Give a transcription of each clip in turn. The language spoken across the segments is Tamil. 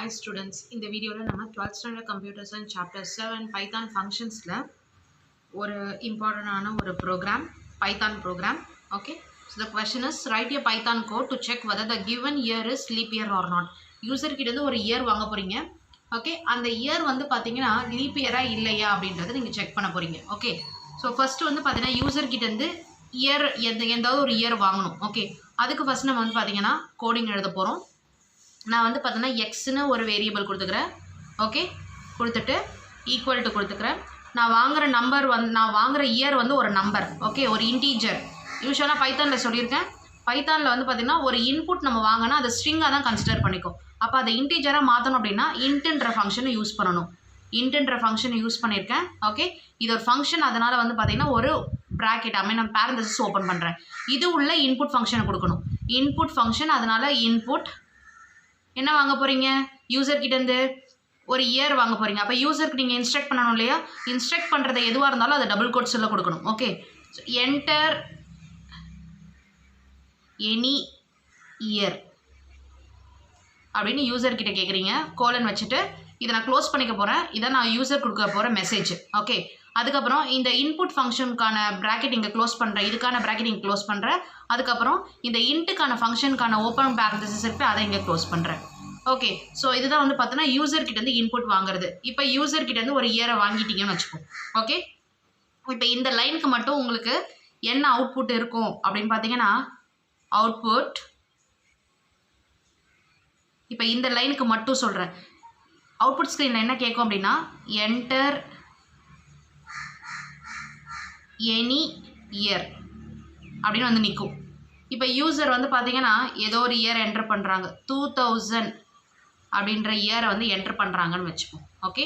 Hi students, இந்த வீடியோவில் நம்ம 12th standard computers and chapter 7 python functionsல ஒரு இம்பார்ட்டன்டான ஒரு program python program. Okay, so the question is write a python code to check whether the given year is leap year or not. User கிட்ட இருந்து ஒரு இயர் வாங்க போறீங்க. ஓகே, அந்த இயர் வந்து பாத்தீங்கன்னா லீப் இயரா இல்லையா அப்படின்றத நீங்க செக் பண்ண போறீங்க. ஓகே, ஸோ ஃபர்ஸ்ட் வந்து பாத்தீங்கன்னா யூசர் கிட்ட இருந்து இயர் எந்தாவது ஒரு இயர் வாங்கணும். ஓகே, அதுக்கு ஃபர்ஸ்ட் நம்ம வந்து பாத்தீங்கன்னா கோடிங் எழுத போறோம். நான் வந்து பார்த்தீங்கன்னா எக்ஸ்னு ஒரு வேரியபிள் கொடுத்துக்கிறேன். ஓகே, கொடுத்துட்டு ஈக்குவல் டு கொடுத்துக்கிறேன். நான் வாங்குகிற இயர் வந்து ஒரு நம்பர். ஓகே, ஒரு இன்டீஜர். யூஸ்வலாக பைத்தானில் சொல்லியிருக்கேன். பைத்தானில் வந்து பார்த்திங்கன்னா ஒரு இன்புட் நம்ம வாங்கினா அதை ஸ்ட்ரிங்காக தான் கன்சிடர் பண்ணிக்கும். அப்போ அதை இன்டீஜராக மாற்றணும் அப்படின்னா இன்ட்ன்ற ஃபங்க்ஷனை யூஸ் பண்ணணும். இன்ட்ன்ற ஃபங்க்ஷனை யூஸ் பண்ணியிருக்கேன். ஓகே, இது ஒரு ஃபங்க்ஷன், அதனால் வந்து பார்த்திங்கன்னா ஒரு ப்ராக்கெட் நான் பேரந்தசிஸ் ஓப்பன் பண்ணுறேன். இது உள்ள இன்புட் ஃபங்க்ஷனை கொடுக்கணும். இன்புட் ஃபங்க்ஷன், அதனால் இன்புட் என்ன வாங்க போகிறீங்க, யூசர் கிட்டேருந்து ஒரு இயர் வாங்க போகிறீங்க. அப்போ யூசருக்கு நீங்கள் இன்ஸ்ட்ரக்ட் பண்ணணும் இல்லையா? இன்ஸ்ட்ரக்ட் பண்ணுறது எதுவாக இருந்தாலும் அதை டபுள் கோட்ஸில் கொடுக்கணும். Okay, so enter any year அப்படின்னு யூசர் கிட்ட கேட்குறீங்க. கோலன் வச்சுட்டு இதை நான் க்ளோஸ் பண்ணிக்க போகிறேன். இதை நான் யூசர் கொடுக்க போகிற மெசேஜ். ஓகே, அதுக்கப்புறம் இந்த இன்புட் ஃபங்க்ஷனுக்கான ப்ராக்கெட் இங்கே க்ளோஸ் பண்ணுறேன், இதுக்கான ப்ராக்கெட் இங்கே க்ளோஸ் பண்ணுறேன். அதுக்கப்புறம் இந்த இன்ட்டுக்கான ஃபங்க்ஷனுக்கான ஓப்பன் பேரந்தசிஸ் இருக்குது, அதை இங்கே க்ளோஸ் பண்ணுறேன். ஓகே, ஸோ இதுதான் வந்து பார்த்தோன்னா யூசர் கிட்டேருந்து இன்புட் வாங்குறது. இப்போ யூசர் கிட்டேருந்து ஒரு இயரை வாங்கிட்டீங்கன்னு வச்சுப்போம். ஓகே, இப்போ இந்த லைனுக்கு மட்டும் உங்களுக்கு என்ன அவுட்புட் இருக்கும் அப்படின்னு பார்த்தீங்கன்னா அவுட்புட், இப்போ இந்த லைனுக்கு மட்டும் சொல்கிறேன். அவுட்புட் ஸ்க்ரீனில் என்ன கேட்கும் அப்படின்னா என்டர் எனி இயர் அப்படின்னு வந்து நிற்கும். இப்போ யூசர் வந்து பார்த்தீங்கன்னா ஏதோ ஒரு இயர் என்டர் பண்ணுறாங்க, 2000 அப்படின்ற இயரை வந்து என்டர் பண்ணுறாங்கன்னு வச்சுப்போம். ஓகே,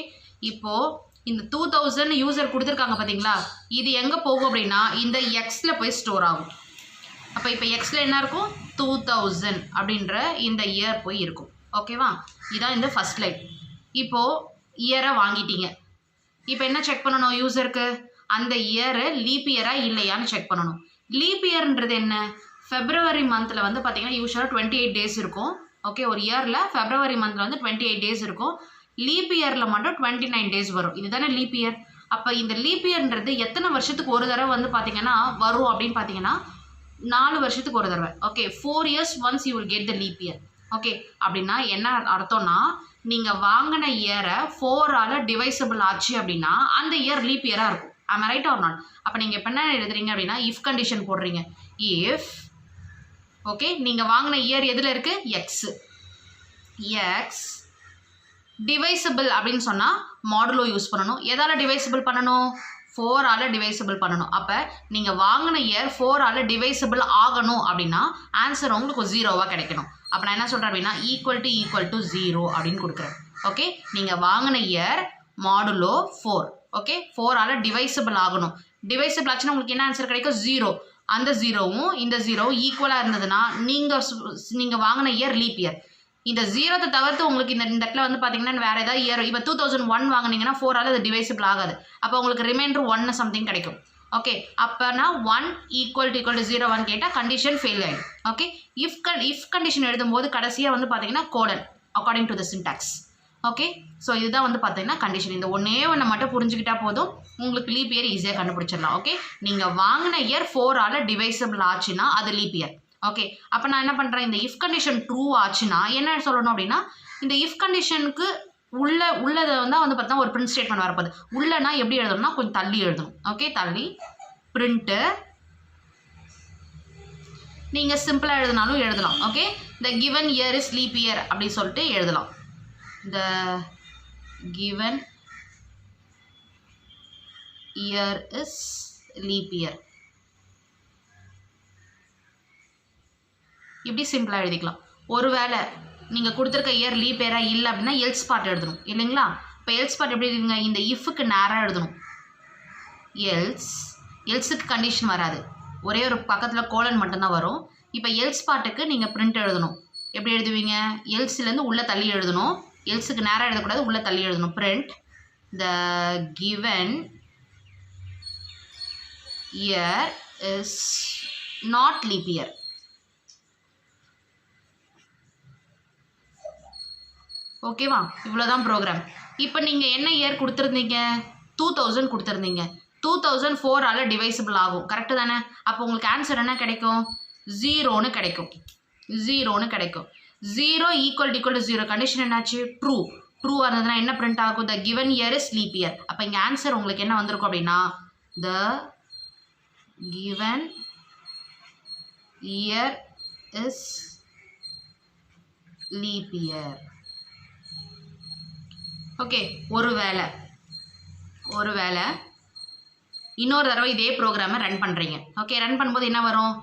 இப்போது இந்த 2000 யூசர் கொடுத்துருக்காங்க பார்த்தீங்களா, இது எங்கே போகும் அப்படின்னா இந்த எக்ஸில் போய் ஸ்டோர் ஆகும். அப்போ இப்போ எக்ஸில் என்ன இருக்கும், 2000 அப்படின்ற இந்த இயர் போய் இருக்கும். ஓகேவா, இதான் இந்த ஃபஸ்ட் லைன். இப்போது இயரை வாங்கிட்டீங்க. இப்போ என்ன செக் பண்ணணும், யூசருக்கு அந்த இயரு லீப் இயராக இல்லையான்னு செக் பண்ணணும். லீப் இயர்ன்றது என்ன, ஃபெப்ரவரி மந்தில் வந்து பார்த்தீங்கன்னா யூஸ்வலாக 28 டேஸ் இருக்கும். ஓகே, ஒரு இயரில் ஃபெப்ரவரி மந்தில் வந்து 28 டேஸ் இருக்கும். லீப் இயரில் மட்டும் 29 டேஸ் வரும். இதுதானே லீப் இயர். அப்போ இந்த லீப் இயர்ன்றது எத்தனை வருஷத்துக்கு ஒரு தடவை வந்து பார்த்தீங்கன்னா வரும் அப்படின்னு பார்த்தீங்கன்னா 4 வருஷத்துக்கு ஒரு தடவை. Okay, 4 years once you will get the leap year. Okay, அப்படின்னா என்ன அர்த்தம்னா நீங்கள் வாங்கின இயரை 4ஆல் டிவைசபிள் ஆச்சு அப்படின்னா அந்த இயர் லீப் இயராக இருக்கும். am I right or not? அப்போ நீங்கள் இப்போ என்ன எழுதுறீங்க அப்படின்னா இஃப் கண்டிஷன் போடுறீங்க. இஃப் ஓகே, நீங்கள் வாங்கின இயர் எதில் இருக்குது, எக்ஸ். எக்ஸ் டிவைசபிள் அப்படின்னு சொன்னால் மாடுலோ யூஸ் பண்ணணும். எதால் டிவைசபிள் பண்ணணும், 4ஆல் டிவைசபிள் பண்ணணும். அப்போ நீங்கள் வாங்கின இயர் 4ஆல் டிவைசபிள் ஆகணும் அப்படின்னா ஆன்சர் உங்களுக்கு 0வாக கிடைக்கணும். அப்போ நான் என்ன சொல்கிறேன் அப்படின்னா ஈக்குவல் டு 0 அப்படின்னு கொடுக்குறேன். ஓகே, நீங்கள் வாங்கின இயர் மாடுலோ 4. ஓகே, 4ஆல் டிவைசபிள் ஆகணும். டிவைசபிள் ஆச்சுன்னா உங்களுக்கு என்ன ஆன்சர் கிடைக்கும், 0. அந்த 0வும் இந்த 0வும் ஈக்குவலாக இருந்ததுன்னா நீங்கள் வாங்கின இயர் லீப் இயர். இந்த 0த்தை தவிர்த்து உங்களுக்கு இந்த இடத்துல வந்து பார்த்தீங்கன்னா வேறு ஏதாவது இயர், இப்போ 2001 வாங்கினீங்கன்னா 4ஆல் அது டிவைசபிள் ஆகாது. அப்போ உங்களுக்கு ரிமைண்டர் 1 சம்திங் கிடைக்கும். ஓகே, அப்போனா 1 ஈக்குவல் டு 0 கேட்டால் கண்டிஷன் ஃபெயில் ஆகிடும். ஓகே, இஃப் கண்டிஷன் எழுதும்போது கடைசியாக வந்து பார்த்தீங்கன்னா colon according to the syntax. Okay, so இதுதான் வந்து பார்த்தீங்கன்னா கண்டிஷன். இந்த ஒன்று மட்டும் புரிஞ்சுக்கிட்டா போதும், உங்களுக்கு லீப் இயர் ஈஸியாக கண்டுபிடிச்சிடலாம். ஓகே, நீங்கள் வாங்கின இயர் 4ஆல் டிவைசபிள் ஆச்சுன்னா அது லீப் இயர். ஓகே, அப்போ நான் என்ன பண்ணுறேன், இந்த இஃப் கண்டிஷன் ட்ரூ ஆச்சுன்னா என்ன சொல்லணும் அப்படின்னா இந்த இஃப் கண்டிஷனுக்கு உள்ளதை வந்து பார்த்தா ஒரு பிரிண்ட் ஸ்டேட்மெண்ட் வரப்போகுது. உள்ளனா எப்படி எழுதணும்னா கொஞ்சம் தள்ளி எழுதணும். ஓகே, தள்ளி பிரிண்ட்டு நீங்கள் சிம்பிளாக எழுதினாலும் எழுதலாம். Okay, the given year is leap year அப்படி சொல்லிட்டு எழுதலாம். த given year is leap year இப்படி சிம்பிளாக எழுதிக்கலாம். ஒருவேளை நீங்கள் கொடுத்துருக்க இயர் லீப் இயராக இல்லை அப்படின்னா எல்ஸ் பார்ட் எழுதணும் இல்லைங்களா. இப்போ எல்ஸ் பார்ட் எப்படி எழுதுங்க, இந்த இஃப்க்கு நேராக எழுதணும். எல்ஸுக்கு கண்டிஷன் வராது, ஒரே ஒரு பக்கத்தில் கோலன் மட்டும்தான் வரும். இப்போ எல்ஸ் பார்ட்டுக்கு நீங்கள் பிரிண்ட் எழுதணும். எப்படி எழுதுவீங்க, எல்ஸ்லேருந்து உள்ளே தள்ளி எழுதணும். எல்ஸுக்கு நேராக எழுதக்கூடாது, உள்ளே தள்ளி எழுதணும். Print the given year is not leap year. ஓகேவா? இவ்வளோதான் ப்ரோக்ராம். இப்போ நீங்கள் என்ன இயர் கொடுத்துருந்தீங்க? 2000 கொடுத்துருந்தீங்க. 2004 டிவைசிபிள் ஆகும். கரெக்டு தானே? அப்போ உங்களுக்கு ஆன்சர் என்ன கிடைக்கும்? 0ன்னு கிடைக்கும். 0ன்னு கிடைக்கும். 0 ஈக்குவல் டு 0 கண்டிஷன் என்னாச்சு? ட்ரூ. ட்ரூவாக இருந்ததுன்னா என்ன பிரிண்ட் ஆகும்? த given year is leap year. அப்போ இங்கே ஆன்சர் உங்களுக்கு என்ன வந்திருக்கும் அப்படின்னா, த given year is leap year. Okay, ஒருவேளை இன்னொரு தடவை இதே ப்ரோக்ராமை ரன் பண்ணுறீங்க. ஓகே, ரன் பண்ணும்போது என்ன வரும்?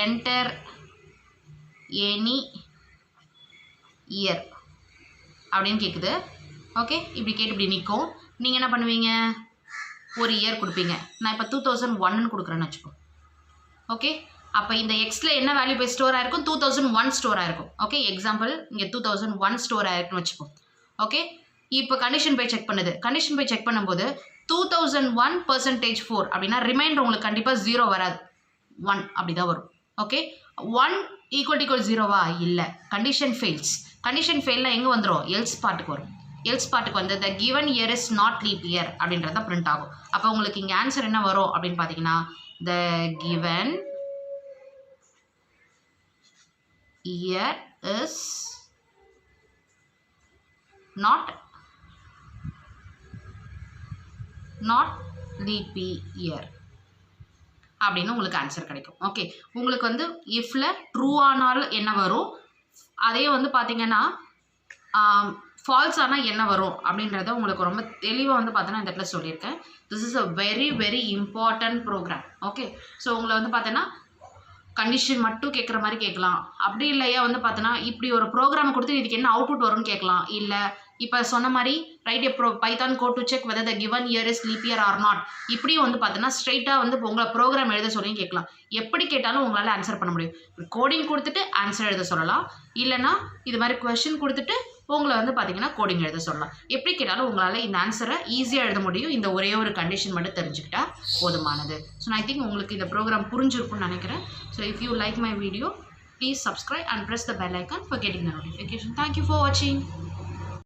என்டர் எனி இயர் அப்படின்னு கேட்குது. ஓகே, இப்படி கேட்டு இப்படி நிற்கும். நீங்கள் என்ன பண்ணுவீங்க? ஒரு இயர் கொடுப்பீங்க. நான் இப்போ 2001ன்னு கொடுக்குறேன்னு வச்சுக்கோ. ஓகே, அப்போ இந்த எக்ஸில் என்ன வேல்யூ போய் ஸ்டோர் ஆகிருக்கும்? 2001 ஸ்டோர் ஆகிருக்கும். ஓகே, எக்ஸாம்பிள் இங்கே 2001 ஸ்டோர் ஆகிருக்குன்னு வச்சுப்போம். ஓகே, இப்போ கண்டிஷன் போய் செக் பண்ணுது. கண்டிஷன் போய் செக் பண்ணும்போது 2001% 4 அப்படின்னா ரிமைண்டர் உங்களுக்கு கண்டிப்பாக 0 வராது, 1 அப்படி தான் வரும். ஓகே, 1 ஈக்குவல் டு 0வா? இல்லை, கண்டிஷன் ஃபெயில்ஸ். கண்டிஷன் ஃபெயிலில் எங்கே வந்துடும்? எல்ஸ் பார்ட்டுக்கு வரும். எல்ஸ் பார்ட்டுக்கு வந்து த given year is not leap year அப்படின்றத பிரிண்ட் ஆகும். அப்போ உங்களுக்கு இங்கே ஆன்சர் என்ன வரும் அப்படின்னு பார்த்தீங்கன்னா, த given year is not leap year அப்படின்னு உங்களுக்கு ஆன்சர் கிடைக்கும். ஓகே, உங்களுக்கு வந்து இஃப்ல ட்ரூ ஆனாலும் என்ன வரும், அதே வந்து பார்த்தீங்கன்னா ஃபால்ஸ் ஆனால் என்ன வரும் அப்படின்றத உங்களுக்கு ரொம்ப தெளிவாக வந்து பார்த்தோன்னா இந்த இடத்துல சொல்லியிருக்கேன். This is a very very important program. Okay, so உங்களை வந்து பார்த்தோன்னா கண்டிஷன் மட்டும் கேட்குற மாதிரி கேட்கலாம். அப்படி இல்லையா வந்து பார்த்தோன்னா இப்படி ஒரு ப்ரோக்ராம் கொடுத்து இதுக்கு என்ன அவுட்புட் வரும்னு கேட்கலாம். இல்லை இப்போ சொன்ன மாதிரி write a Python code to check whether the given year is leap year or not, இப்படியும் வந்து பார்த்தோன்னா ஸ்ட்ரைட்டாக வந்து உங்களை ப்ரோக்ராம் எழுத சொல்லி கேட்கலாம். எப்படி கேட்டாலும் உங்களால் ஆன்சர் பண்ண முடியும். கோடிங் கொடுத்துட்டு ஆன்சர் எழுத சொல்லலாம், இல்லைனா இது மாதிரி கொஷின் கொடுத்துட்டு உங்களை வந்து பார்த்தீங்கன்னா கோடிங் எழுத சொல்லலாம். எப்படி கேட்டாலும் உங்களால் இந்த ஆன்சரை ஈஸியாக எழுத முடியும். இந்த ஒரே ஒரு கண்டிஷன் மட்டும் தெரிஞ்சுக்கிட்டா போதுமானது. ஸோ ஐ திங்க் உங்களுக்கு இந்த ப்ரோக்ராம் புரிஞ்சிருக்கும்னு நினைக்கிறேன். So if you like my video, please subscribe and press the bell icon for getting the notification. Thank you for watching.